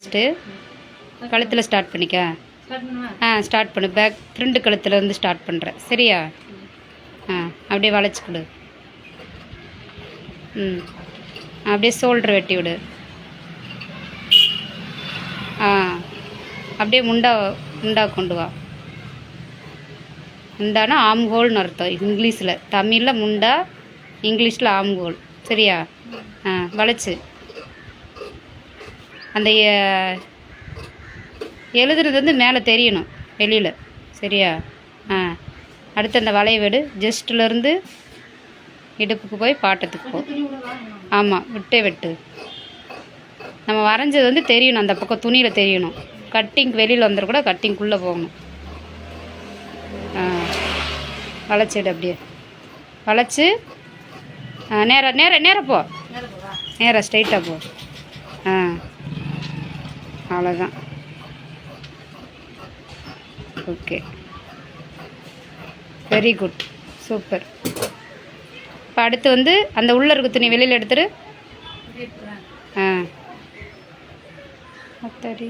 First கழுத்தில் start பண்ணிக்க. Start பண்ணு. பேக் ஃப்ரண்ட் கழுத்தில் இருந்து ஸ்டார்ட் பண்ணுறேன். சரியா? அப்படியே வளைச்சி கொடு. அப்படியே ஷோல்டர் வெட்டி விடு. அப்படியே முண்டா கொண்டு வா. முண்டானா ஆம் ஹோல்னு அர்த்தம் இங்கிலீஷில். தமிழில் முண்டா, இங்கிலீஷில் ஆம் ஹோல். சரியா? வளைச்சு அந்த எழுதுறது வந்து மேலே தெரியணும் வெளியில். சரியா? அடுத்து அந்த வளைய வெடு. ஜஸ்ட்லேருந்து இடுப்புக்கு போய் பாட்டத்துக்கு போ. ஆமாம், விட்டே வெட்டு. நம்ம வரைஞ்சது வந்து தெரியணும், அந்த பக்கம் துணியில் தெரியணும். கட்டிங் வெளியில் வந்துடக்கூட, கட்டிங்குள்ளே போகணும். வளைச்சிடு. அப்படியே வளைச்சி நேராக போ. நேராக ஸ்ட்ரைட்டாக போ. அவ்வளோதான். Okay, very good, super. இப்போ அடுத்து வந்து அந்த உள்ளே இருக்க துணி வெளியில் எடுத்துரு. அத்தடி